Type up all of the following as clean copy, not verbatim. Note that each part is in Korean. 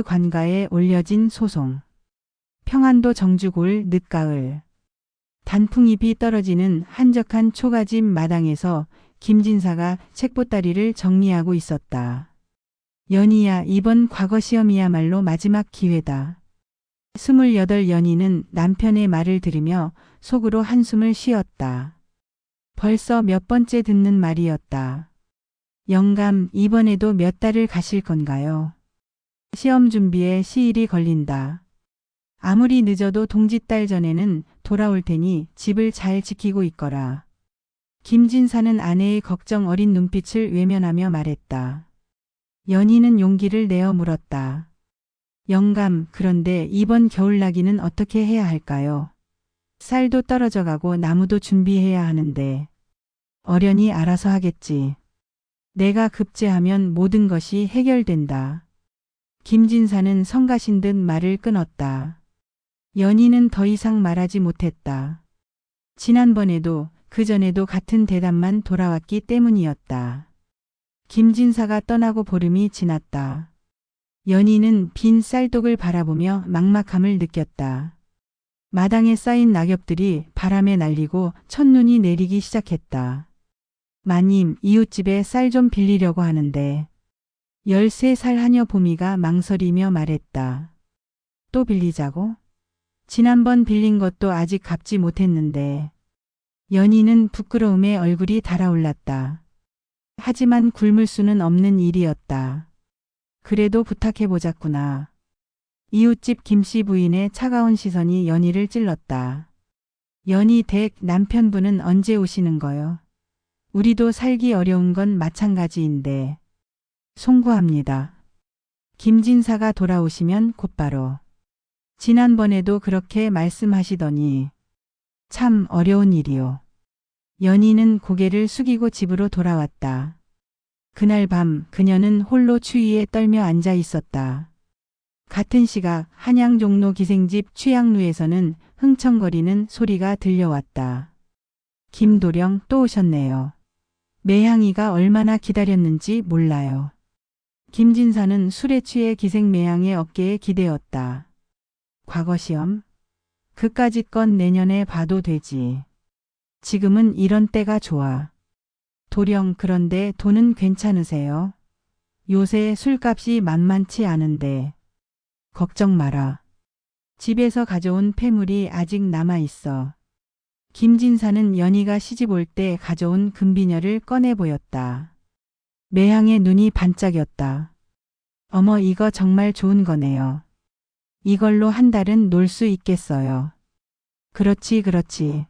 관가에 올려진 소송. 평안도 정주골 늦가을. 단풍잎이 떨어지는 한적한 초가집 마당에서 김진사가 책보따리를 정리하고 있었다. 연희야, 이번 과거 시험이야말로 마지막 기회다. 28 연희는 남편의 말을 들으며 속으로 한숨을 쉬었다. 벌써 몇 번째 듣는 말이었다. 영감, 이번에도 몇 달을 가실 건가요? 시험 준비에 시일이 걸린다. 아무리 늦어도 동짓달 전에는 돌아올 테니 집을 잘 지키고 있거라. 김진사는 아내의 걱정 어린 눈빛을 외면하며 말했다. 연희는 용기를 내어 물었다. 영감, 그런데 이번 겨울나기는 어떻게 해야 할까요? 쌀도 떨어져 가고 나무도 준비해야 하는데. 어련히 알아서 하겠지. 내가 급제하면 모든 것이 해결된다. 김진사는 성가신 듯 말을 끊었다. 연희는 더 이상 말하지 못했다. 지난번에도 그 전에도 같은 대답만 돌아왔기 때문이었다. 김진사가 떠나고 보름이 지났다. 연희는 빈 쌀독을 바라보며 막막함을 느꼈다. 마당에 쌓인 낙엽들이 바람에 날리고 첫눈이 내리기 시작했다. 마님, 이웃집에 쌀 좀 빌리려고 하는데. 13살 하녀 보미가 망설이며 말했다. 또 빌리자고? 지난번 빌린 것도 아직 갚지 못했는데. 연희는 부끄러움에 얼굴이 달아올랐다. 하지만 굶을 수는 없는 일이었다. 그래도 부탁해보자꾸나. 이웃집 김씨 부인의 차가운 시선이 연희를 찔렀다. 연희 댁, 남편분은 언제 오시는 거요? 우리도 살기 어려운 건 마찬가지인데. 송구합니다. 김진사가 돌아오시면 곧바로. 지난번에도 그렇게 말씀하시더니. 참 어려운 일이요. 연희는 고개를 숙이고 집으로 돌아왔다. 그날 밤 그녀는 홀로 추위에 떨며 앉아 있었다. 같은 시각 한양 종로 기생집 취향루에서는 흥청거리는 소리가 들려왔다. 김도령 또 오셨네요. 매향이가 얼마나 기다렸는지 몰라요. 김진사는 술에 취해 기생 매향의 어깨에 기대었다. 과거 시험? 그까짓 건 내년에 봐도 되지. 지금은 이런 때가 좋아. 도령, 그런데 돈은 괜찮으세요? 요새 술값이 만만치 않은데. 걱정 마라. 집에서 가져온 폐물이 아직 남아있어. 김진사는 연희가 시집 올 때 가져온 금비녀를 꺼내 보였다. 매향의 눈이 반짝였다. 어머, 이거 정말 좋은 거네요. 이걸로 한 달은 놀 수 있겠어요. 그렇지, 그렇지.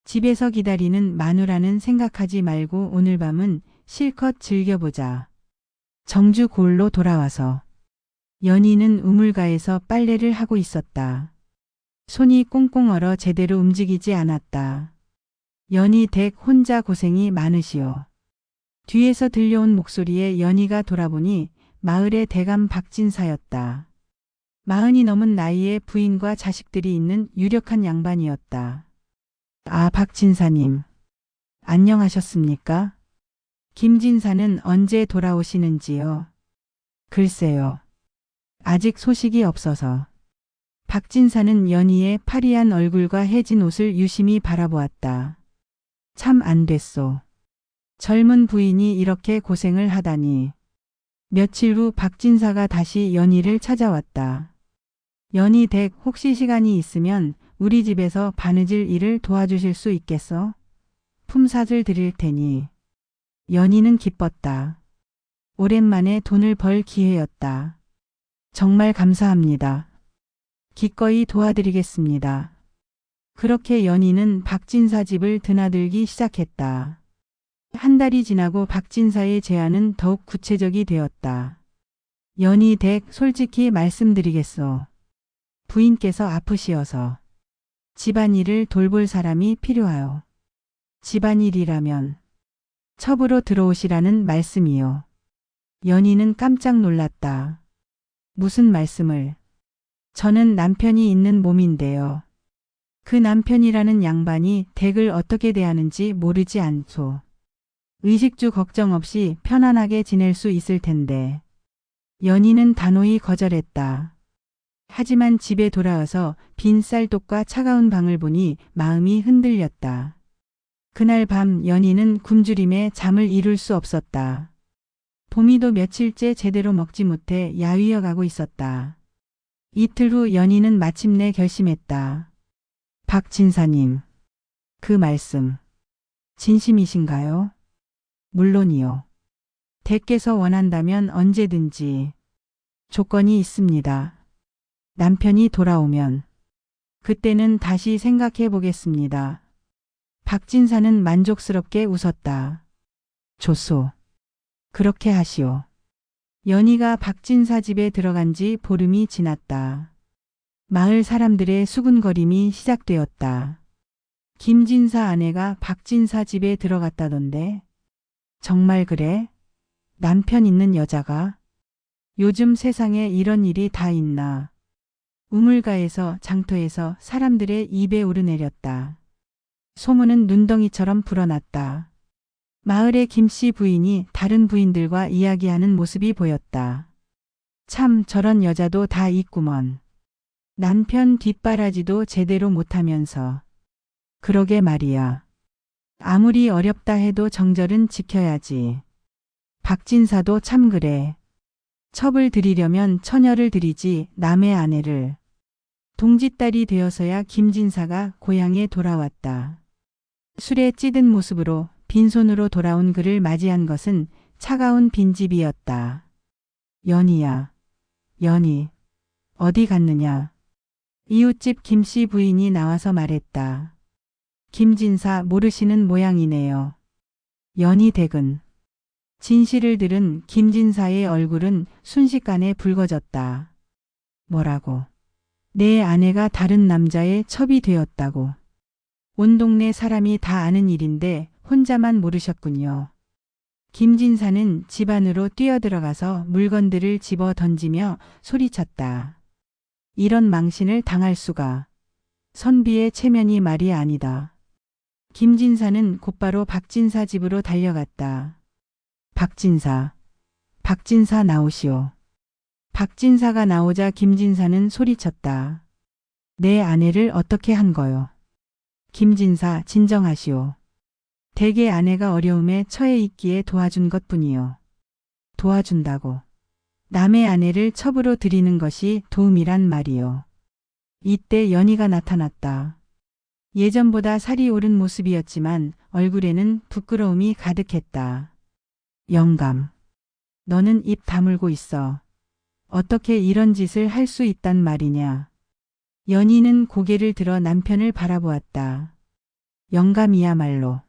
집에서 기다리는 마누라는 생각하지 말고 오늘 밤은 실컷 즐겨보자. 정주 고을로 돌아와서 연희는 우물가에서 빨래를 하고 있었다. 손이 꽁꽁 얼어 제대로 움직이지 않았다. 연희 댁 혼자 고생이 많으시오. 뒤에서 들려온 목소리에 연희가 돌아보니 마을의 대감 박진사였다. 40이 넘은 나이에 부인과 자식들이 있는 유력한 양반이었다. 아, 박진사님. 안녕하셨습니까? 김진사는 언제 돌아오시는지요? 글쎄요. 아직 소식이 없어서. 박진사는 연희의 파리한 얼굴과 해진 옷을 유심히 바라보았다. 참 안 됐소. 젊은 부인이 이렇게 고생을 하다니. 며칠 후 박진사가 다시 연희를 찾아왔다. 연희 댁, 혹시 시간이 있으면 우리 집에서 바느질 일을 도와주실 수 있겠어? 품삯을 드릴 테니. 연희는 기뻤다. 오랜만에 돈을 벌 기회였다. 정말 감사합니다. 기꺼이 도와드리겠습니다. 그렇게 연희는 박진사 집을 드나들기 시작했다. 한 달이 지나고 박진사의 제안은 더욱 구체적이 되었다. 연희 댁, 솔직히 말씀드리겠소. 부인께서 아프시어서 집안일을 돌볼 사람이 필요하여. 집안일이라면 첩으로 들어오시라는 말씀이요. 연희는 깜짝 놀랐다. 무슨 말씀을? 저는 남편이 있는 몸인데요. 그 남편이라는 양반이 댁을 어떻게 대하는지 모르지 않소. 의식주 걱정 없이 편안하게 지낼 수 있을 텐데. 연희는 단호히 거절했다. 하지만 집에 돌아와서 빈 쌀독과 차가운 방을 보니 마음이 흔들렸다. 그날 밤 연희는 굶주림에 잠을 이룰 수 없었다. 봄이도 며칠째 제대로 먹지 못해 야위어 가고 있었다. 이틀 후 연희는 마침내 결심했다. 박 진사님, 그 말씀 진심이신가요? 물론이요. 대께서 원한다면 언제든지. 조건이 있습니다. 남편이 돌아오면 그때는 다시 생각해 보겠습니다. 박진사는 만족스럽게 웃었다. 좋소. 그렇게 하시오. 연희가 박진사 집에 들어간 지 보름이 지났다. 마을 사람들의 수군거림이 시작되었다. 김진사 아내가 박진사 집에 들어갔다던데. 정말 그래? 남편 있는 여자가? 요즘 세상에 이런 일이 다 있나. 우물가에서 장터에서 사람들의 입에 오르내렸다. 소문은 눈덩이처럼 불어났다. 마을의 김씨 부인이 다른 부인들과 이야기하는 모습이 보였다. 참 저런 여자도 다 있구먼. 남편 뒷바라지도 제대로 못하면서. 그러게 말이야. 아무리 어렵다 해도 정절은 지켜야지. 박진사도 참 그래. 첩을 들이려면 처녀를 들이지 남의 아내를. 동짓딸이 되어서야 김진사가 고향에 돌아왔다. 술에 찌든 모습으로 빈손으로 돌아온 그를 맞이한 것은 차가운 빈집이었다. 연희야, 연희, 어디 갔느냐. 이웃집 김씨 부인이 나와서 말했다. 김진사 모르시는 모양이네요. 연희 댁은. 진실을 들은 김진사의 얼굴은 순식간에 붉어졌다. 뭐라고? 내 아내가 다른 남자의 첩이 되었다고. 온 동네 사람이 다 아는 일인데 혼자만 모르셨군요. 김진사는 집 안으로 뛰어들어가서 물건들을 집어 던지며 소리쳤다. 이런 망신을 당할 수가. 선비의 체면이 말이 아니다. 김진사는 곧바로 박진사 집으로 달려갔다. 박진사, 박진사 나오시오. 박진사가 나오자 김진사는 소리쳤다. 내 아내를 어떻게 한 거요? 김진사 진정하시오. 댁의 아내가 어려움에 처해 있기에 도와준 것뿐이요. 도와준다고. 남의 아내를 첩으로 들이는 것이 도움이란 말이요. 이때 연희가 나타났다. 예전보다 살이 오른 모습이었지만 얼굴에는 부끄러움이 가득했다. 영감, 너는 입 다물고 있어. 어떻게 이런 짓을 할 수 있단 말이냐. 연희는 고개를 들어 남편을 바라보았다. 영감이야말로.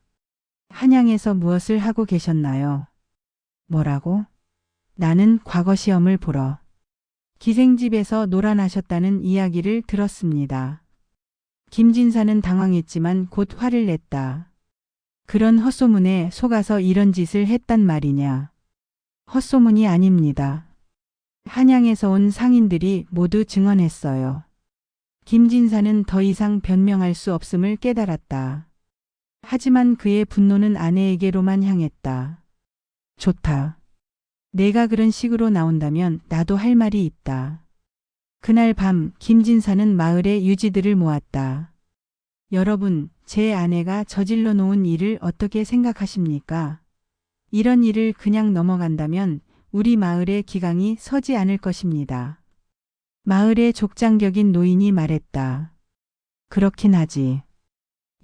한양에서 무엇을 하고 계셨나요? 뭐라고? 나는 과거 시험을 보러 기생집에서 노란하셨다는 이야기를 들었습니다. 김진사는 당황했지만 곧 화를 냈다. 그런 헛소문에 속아서 이런 짓을 했단 말이냐. 헛소문이 아닙니다. 한양에서 온 상인들이 모두 증언했어요. 김진사는 더 이상 변명할 수 없음을 깨달았다. 하지만 그의 분노는 아내에게로만 향했다. 좋다. 내가 그런 식으로 나온다면 나도 할 말이 있다. 그날 밤 김진사는 마을의 유지들을 모았다. 여러분, 제 아내가 저질러 놓은 일을 어떻게 생각하십니까? 이런 일을 그냥 넘어간다면 우리 마을의 기강이 서지 않을 것입니다. 마을의 족장격인 노인이 말했다. 그렇긴 하지.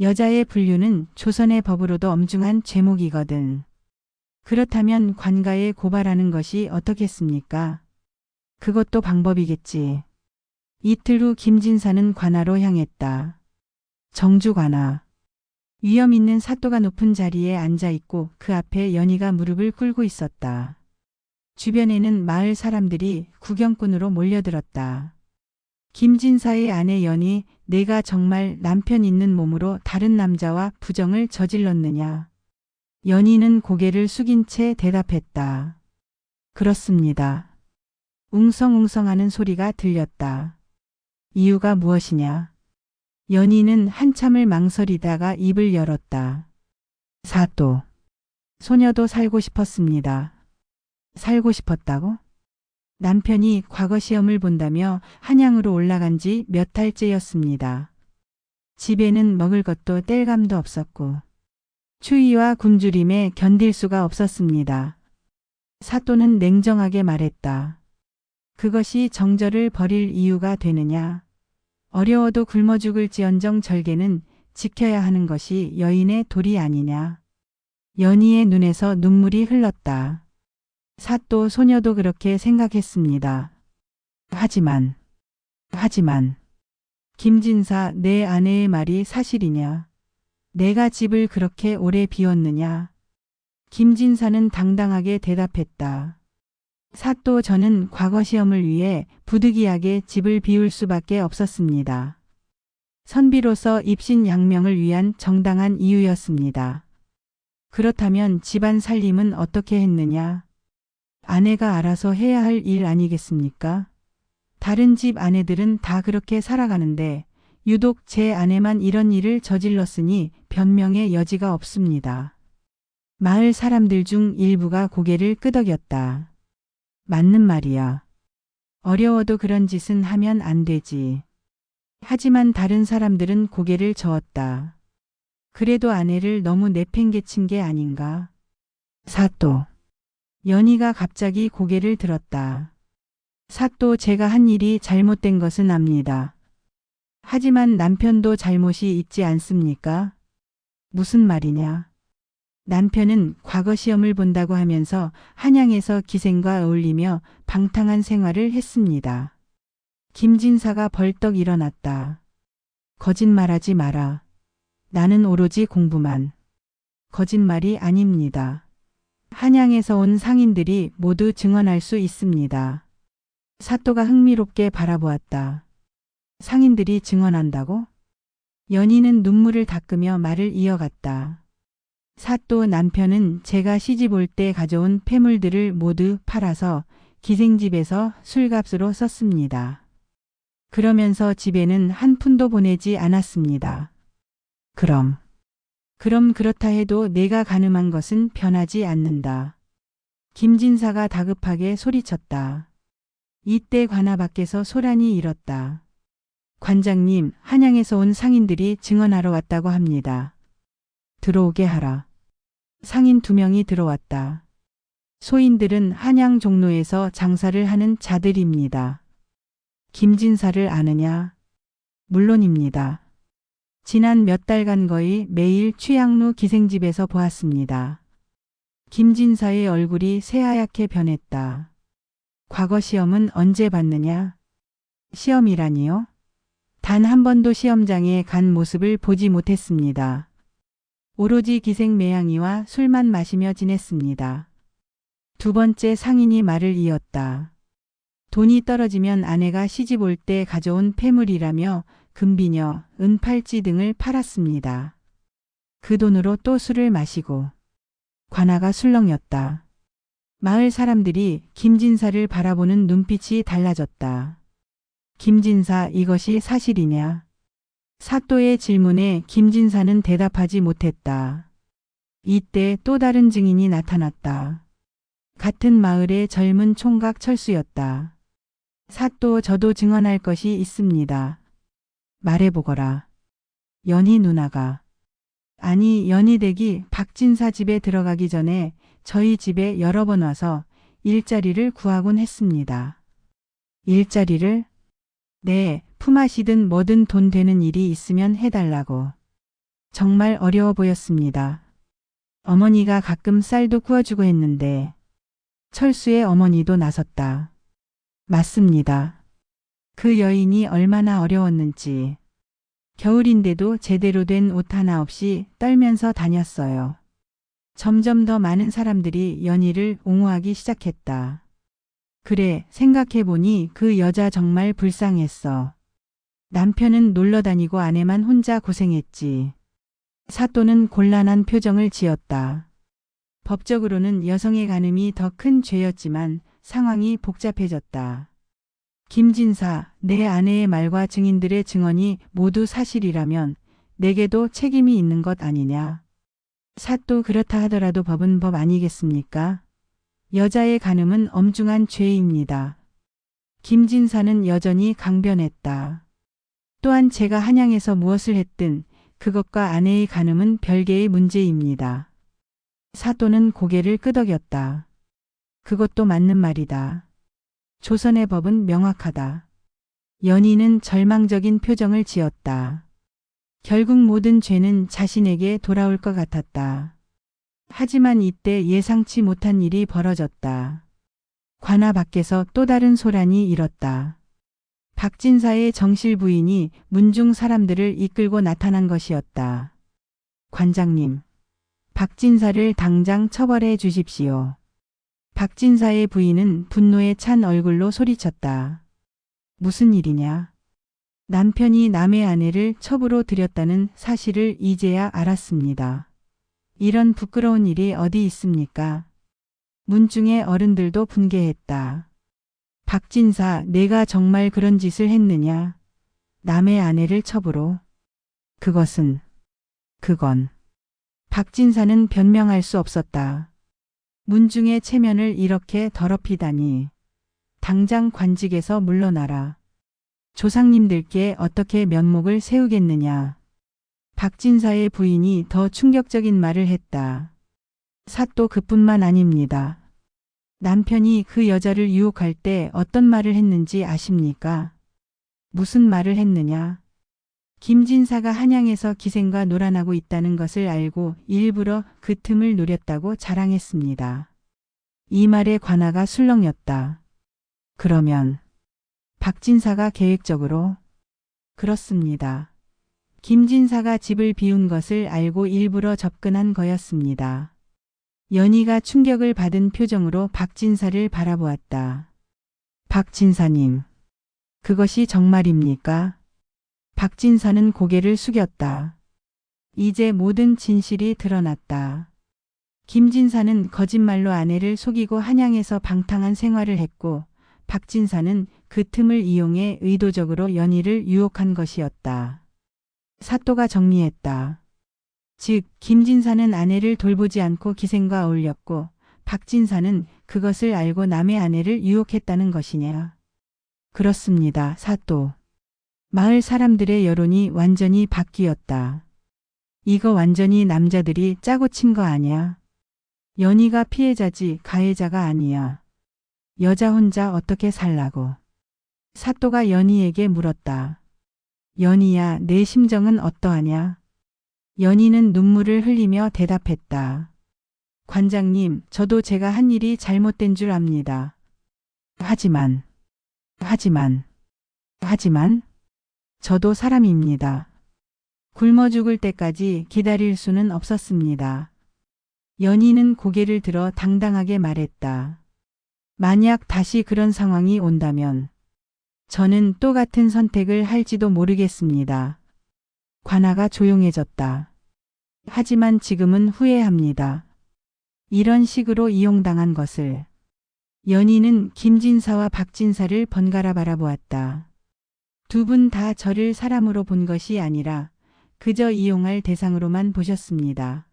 여자의 불륜은 조선의 법으로도 엄중한 죄목이거든. 그렇다면 관가에 고발하는 것이 어떻겠습니까? 그것도 방법이겠지. 이틀 후 김진사는 관아로 향했다. 정주관아. 위험 있는 사또가 높은 자리에 앉아 있고 그 앞에 연희가 무릎을 꿇고 있었다. 주변에는 마을 사람들이 구경꾼으로 몰려들었다. 김진사의 아내 연희, 내가 정말 남편 있는 몸으로 다른 남자와 부정을 저질렀느냐? 연희는 고개를 숙인 채 대답했다. 그렇습니다. 웅성웅성하는 소리가 들렸다. 이유가 무엇이냐? 연희는 한참을 망설이다가 입을 열었다. 사또. 소녀도 살고 싶었습니다. 살고 싶었다고? 남편이 과거 시험을 본다며 한양으로 올라간 지 몇 달째였습니다. 집에는 먹을 것도 뗄감도 없었고 추위와 굶주림에 견딜 수가 없었습니다. 사또는 냉정하게 말했다. 그것이 정절을 버릴 이유가 되느냐. 어려워도 굶어 죽을지언정 절개는 지켜야 하는 것이 여인의 도리 아니냐. 연희의 눈에서 눈물이 흘렀다. 사또 소녀도 그렇게 생각했습니다. 하지만 김진사, 내 아내의 말이 사실이냐? 내가 집을 그렇게 오래 비웠느냐? 김진사는 당당하게 대답했다. 사또, 저는 과거 시험을 위해 부득이하게 집을 비울 수밖에 없었습니다. 선비로서 입신양명을 위한 정당한 이유였습니다. 그렇다면 집안 살림은 어떻게 했느냐? 아내가 알아서 해야 할 일 아니겠습니까? 다른 집 아내들은 다 그렇게 살아가는데 유독 제 아내만 이런 일을 저질렀으니 변명의 여지가 없습니다. 마을 사람들 중 일부가 고개를 끄덕였다. 맞는 말이야. 어려워도 그런 짓은 하면 안 되지. 하지만 다른 사람들은 고개를 저었다. 그래도 아내를 너무 내팽개친 게 아닌가? 사또. 연희가 갑자기 고개를 들었다. 사또, 제가 한 일이 잘못된 것은 압니다. 하지만 남편도 잘못이 있지 않습니까? 무슨 말이냐? 남편은 과거 시험을 본다고 하면서 한양에서 기생과 어울리며 방탕한 생활을 했습니다. 김진사가 벌떡 일어났다. 거짓말하지 마라. 나는 오로지 공부만. 거짓말이 아닙니다. 한양에서 온 상인들이 모두 증언할 수 있습니다. 사또가 흥미롭게 바라보았다. 상인들이 증언한다고? 연희는 눈물을 닦으며 말을 이어갔다. 사또, 남편은 제가 시집 올 때 가져온 폐물들을 모두 팔아서 기생집에서 술값으로 썼습니다. 그러면서 집에는 한 푼도 보내지 않았습니다. 그럼 그렇다 해도 내가 가늠한 것은 변하지 않는다. 김진사가 다급하게 소리쳤다. 이때 관아 밖에서 소란이 일었다. 관장님, 한양에서 온 상인들이 증언하러 왔다고 합니다. 들어오게 하라. 상인 2명이 들어왔다. 소인들은 한양 종로에서 장사를 하는 자들입니다. 김진사를 아느냐? 물론입니다. 지난 몇 달간 거의 매일 취향루 기생집에서 보았습니다. 김진사의 얼굴이 새하얗게 변했다. 과거 시험은 언제 봤느냐? 시험이라니요? 단 한 번도 시험장에 간 모습을 보지 못했습니다. 오로지 기생 매양이와 술만 마시며 지냈습니다. 2번째 상인이 말을 이었다. 돈이 떨어지면 아내가 시집 올 때 가져온 폐물이라며 금비녀, 은팔찌 등을 팔았습니다. 그 돈으로 또 술을 마시고. 관아가 술렁였다. 마을 사람들이 김진사를 바라보는 눈빛이 달라졌다. 김진사, 이것이 사실이냐? 사또의 질문에 김진사는 대답하지 못했다. 이때 또 다른 증인이 나타났다. 같은 마을의 젊은 총각 철수였다. 사또, 저도 증언할 것이 있습니다. 말해보거라. 연희 누나가. 아니, 연희댁이 박진사 집에 들어가기 전에 저희 집에 여러 번 와서 일자리를 구하곤 했습니다. 일자리를? 네, 품앗이든 뭐든 돈 되는 일이 있으면 해달라고. 정말 어려워 보였습니다. 어머니가 가끔 쌀도 구워주고 했는데. 철수의 어머니도 나섰다. 맞습니다. 그 여인이 얼마나 어려웠는지. 겨울인데도 제대로 된 옷 하나 없이 떨면서 다녔어요. 점점 더 많은 사람들이 연희를 옹호하기 시작했다. 그래, 생각해보니 그 여자 정말 불쌍했어. 남편은 놀러 다니고 아내만 혼자 고생했지. 사또는 곤란한 표정을 지었다. 법적으로는 여성의 간음이 더 큰 죄였지만 상황이 복잡해졌다. 김진사, 내 아내의 말과 증인들의 증언이 모두 사실이라면 내게도 책임이 있는 것 아니냐. 사또, 그렇다 하더라도 법은 법 아니겠습니까? 여자의 간음은 엄중한 죄입니다. 김진사는 여전히 강변했다. 또한 제가 한양에서 무엇을 했든 그것과 아내의 간음은 별개의 문제입니다. 사또는 고개를 끄덕였다. 그것도 맞는 말이다. 조선의 법은 명확하다. 연희는 절망적인 표정을 지었다. 결국 모든 죄는 자신에게 돌아올 것 같았다. 하지만 이때 예상치 못한 일이 벌어졌다. 관아 밖에서 또 다른 소란이 일었다. 박진사의 정실 부인이 문중 사람들을 이끌고 나타난 것이었다. 관장님, 박진사를 당장 처벌해 주십시오. 박진사의 부인은 분노에 찬 얼굴로 소리쳤다. 무슨 일이냐? 남편이 남의 아내를 첩으로 들였다는 사실을 이제야 알았습니다. 이런 부끄러운 일이 어디 있습니까? 문중의 어른들도 분개했다. 박진사, 내가 정말 그런 짓을 했느냐? 남의 아내를 첩으로? 그건. 박진사는 변명할 수 없었다. 문중의 체면을 이렇게 더럽히다니. 당장 관직에서 물러나라. 조상님들께 어떻게 면목을 세우겠느냐. 박진사의 부인이 더 충격적인 말을 했다. 사또 그뿐만 아닙니다. 남편이 그 여자를 유혹할 때 어떤 말을 했는지 아십니까? 무슨 말을 했느냐? 김진사가 한양에서 기생과 놀아나고 있다는 것을 알고 일부러 그 틈을 노렸다고 자랑했습니다. 이 말에 관아가 술렁였다. 그러면 박진사가 계획적으로? 그렇습니다. 김진사가 집을 비운 것을 알고 일부러 접근한 거였습니다. 연희가 충격을 받은 표정으로 박진사를 바라보았다. 박진사님, 그것이 정말입니까? 박진사는 고개를 숙였다. 이제 모든 진실이 드러났다. 김진사는 거짓말로 아내를 속이고 한양에서 방탕한 생활을 했고 박진사는 그 틈을 이용해 의도적으로 연희를 유혹한 것이었다. 사또가 정리했다. 즉 김진사는 아내를 돌보지 않고 기생과 어울렸고 박진사는 그것을 알고 남의 아내를 유혹했다는 것이냐. 그렇습니다, 사또. 마을 사람들의 여론이 완전히 바뀌었다. 이거 완전히 남자들이 짜고 친 거 아니야? 연희가 피해자지 가해자가 아니야. 여자 혼자 어떻게 살라고. 사또가 연희에게 물었다. 연희야, 내 심정은 어떠하냐? 연희는 눈물을 흘리며 대답했다. 관장님, 저도 제가 한 일이 잘못된 줄 압니다. 하지만, 저도 사람입니다. 굶어 죽을 때까지 기다릴 수는 없었습니다. 연희는 고개를 들어 당당하게 말했다. 만약 다시 그런 상황이 온다면 저는 또 같은 선택을 할지도 모르겠습니다. 관아가 조용해졌다. 하지만 지금은 후회합니다. 이런 식으로 이용당한 것을. 연희는 김진사와 박진사를 번갈아 바라보았다. 두 분 다 저를 사람으로 본 것이 아니라 그저 이용할 대상으로만 보셨습니다.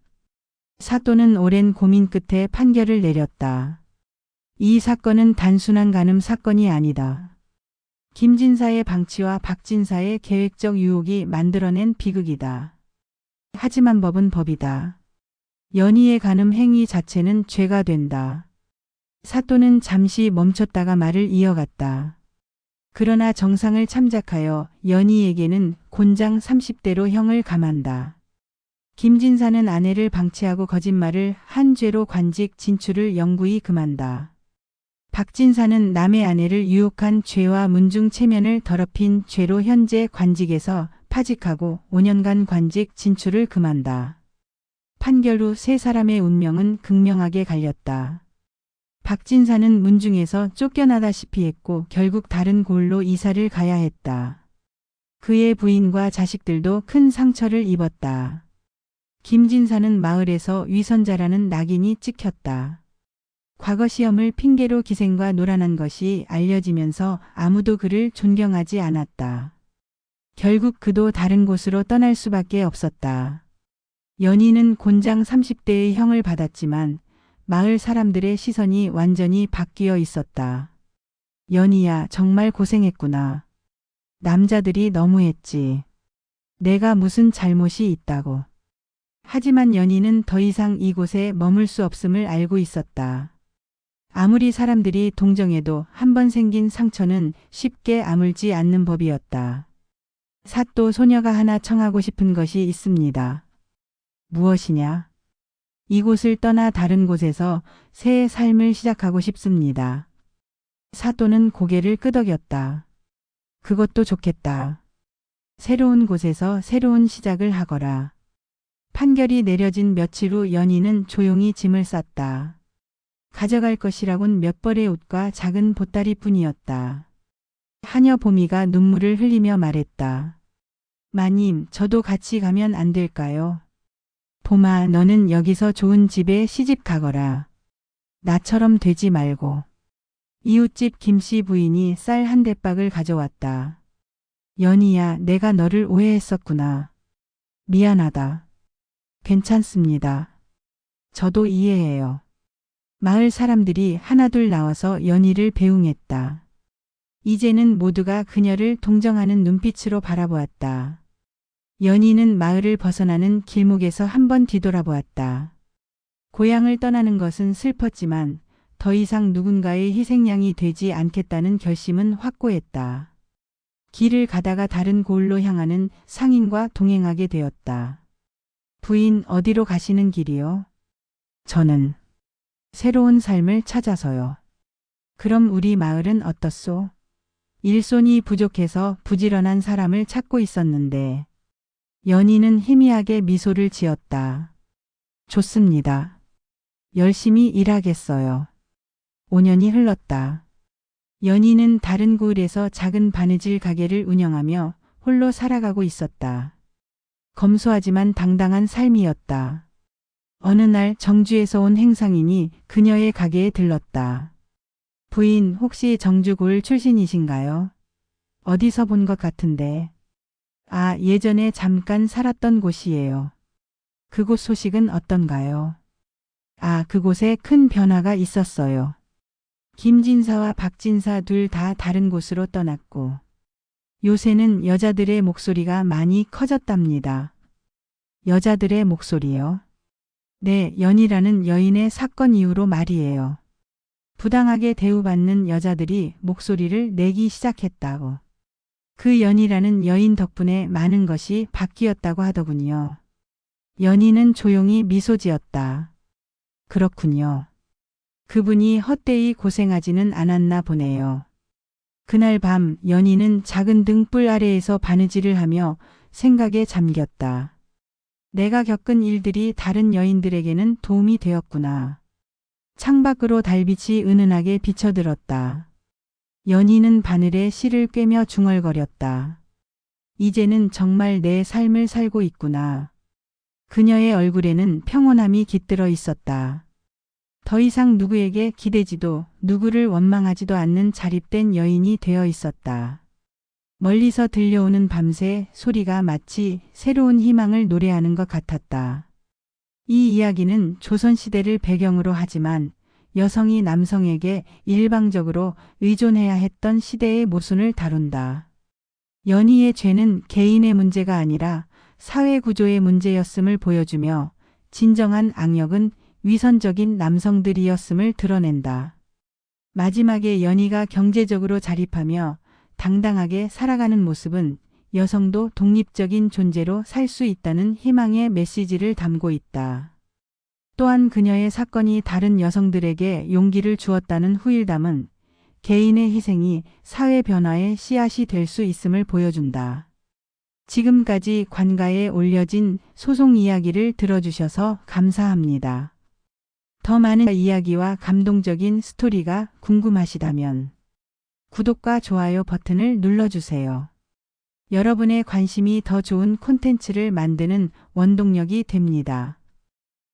사또는 오랜 고민 끝에 판결을 내렸다. 이 사건은 단순한 간음 사건이 아니다. 김진사의 방치와 박진사의 계획적 유혹이 만들어낸 비극이다. 하지만 법은 법이다. 연희의 간음 행위 자체는 죄가 된다. 사또는 잠시 멈췄다가 말을 이어갔다. 그러나 정상을 참작하여 연희에게는 곤장 30대로 형을 감한다. 김진사는 아내를 방치하고 거짓말을 한 죄로 관직 진출을 영구히 금한다. 박진사는 남의 아내를 유혹한 죄와 문중 체면을 더럽힌 죄로 현재 관직에서 파직하고 5년간 관직 진출을 금한다. 판결 후 세 사람의 운명은 극명하게 갈렸다. 박진사는 문중에서 쫓겨나다시피 했고 결국 다른 골로 이사를 가야 했다. 그의 부인과 자식들도 큰 상처를 입었다. 김진사는 마을에서 위선자라는 낙인이 찍혔다. 과거 시험을 핑계로 기생과 놀아난 것이 알려지면서 아무도 그를 존경하지 않았다. 결국 그도 다른 곳으로 떠날 수밖에 없었다. 연희는 곤장 30대의 형을 받았지만 마을 사람들의 시선이 완전히 바뀌어 있었다. 연희야, 정말 고생했구나. 남자들이 너무했지. 내가 무슨 잘못이 있다고. 하지만 연희는 더 이상 이곳에 머물 수 없음을 알고 있었다. 아무리 사람들이 동정해도 한 번 생긴 상처는 쉽게 아물지 않는 법이었다. 사또 소녀가 하나 청하고 싶은 것이 있습니다. 무엇이냐? 이곳을 떠나 다른 곳에서 새 삶을 시작하고 싶습니다. 사또는 고개를 끄덕였다. 그것도 좋겠다. 새로운 곳에서 새로운 시작을 하거라. 판결이 내려진 며칠 후 연희는 조용히 짐을 쌌다. 가져갈 것이라곤 몇 벌의 옷과 작은 보따리뿐이었다. 하녀 보미가 눈물을 흘리며 말했다. 마님, 저도 같이 가면 안 될까요? 봄아, 너는 여기서 좋은 집에 시집 가거라. 나처럼 되지 말고. 이웃집 김씨 부인이 쌀 한 대박을 가져왔다. 연희야, 내가 너를 오해했었구나. 미안하다. 괜찮습니다. 저도 이해해요. 마을 사람들이 하나둘 나와서 연희를 배웅했다. 이제는 모두가 그녀를 동정하는 눈빛으로 바라보았다. 연희는 마을을 벗어나는 길목에서 한번 뒤돌아보았다. 고향을 떠나는 것은 슬펐지만 더 이상 누군가의 희생양이 되지 않겠다는 결심은 확고했다. 길을 가다가 다른 고을로 향하는 상인과 동행하게 되었다. 부인, 어디로 가시는 길이요? 저는 새로운 삶을 찾아서요. 그럼 우리 마을은 어떻소? 일손이 부족해서 부지런한 사람을 찾고 있었는데. 연희는 희미하게 미소를 지었다. 좋습니다. 열심히 일하겠어요. 5년이 흘렀다. 연희는 다른 고을에서 작은 바느질 가게를 운영하며 홀로 살아가고 있었다. 검소하지만 당당한 삶이었다. 어느 날 정주에서 온 행상인이 그녀의 가게에 들렀다. 부인, 혹시 정주 고을 출신이신가요? 어디서 본 것 같은데. 아, 예전에 잠깐 살았던 곳이에요. 그곳 소식은 어떤가요? 아, 그곳에 큰 변화가 있었어요. 김진사와 박진사 둘 다 다른 곳으로 떠났고, 요새는 여자들의 목소리가 많이 커졌답니다. 여자들의 목소리요? 네, 연희라는 여인의 사건 이후로 말이에요. 부당하게 대우받는 여자들이 목소리를 내기 시작했다고. 그 연희라는 여인 덕분에 많은 것이 바뀌었다고 하더군요. 연희는 조용히 미소 지었다. 그렇군요. 그분이 헛되이 고생하지는 않았나 보네요. 그날 밤 연희는 작은 등불 아래에서 바느질을 하며 생각에 잠겼다. 내가 겪은 일들이 다른 여인들에게는 도움이 되었구나. 창밖으로 달빛이 은은하게 비쳐들었다. 연희는 바늘에 실을 꿰며 중얼거렸다. 이제는 정말 내 삶을 살고 있구나. 그녀의 얼굴에는 평온함이 깃들어 있었다. 더 이상 누구에게 기대지도 누구를 원망하지도 않는 자립된 여인이 되어 있었다. 멀리서 들려오는 밤새 소리가 마치 새로운 희망을 노래하는 것 같았다. 이 이야기는 조선시대를 배경으로 하지만 여성이 남성에게 일방적으로 의존해야 했던 시대의 모순을 다룬다. 연희의 죄는 개인의 문제가 아니라 사회 구조의 문제였음을 보여주며 진정한 악력은 위선적인 남성들이었음을 드러낸다. 마지막에 연희가 경제적으로 자립하며 당당하게 살아가는 모습은 여성도 독립적인 존재로 살 수 있다는 희망의 메시지를 담고 있다. 또한 그녀의 사건이 다른 여성들에게 용기를 주었다는 후일담은 개인의 희생이 사회 변화의 씨앗이 될 수 있음을 보여준다. 지금까지 관가에 올려진 소송 이야기를 들어주셔서 감사합니다. 더 많은 이야기와 감동적인 스토리가 궁금하시다면 구독과 좋아요 버튼을 눌러주세요. 여러분의 관심이 더 좋은 콘텐츠를 만드는 원동력이 됩니다.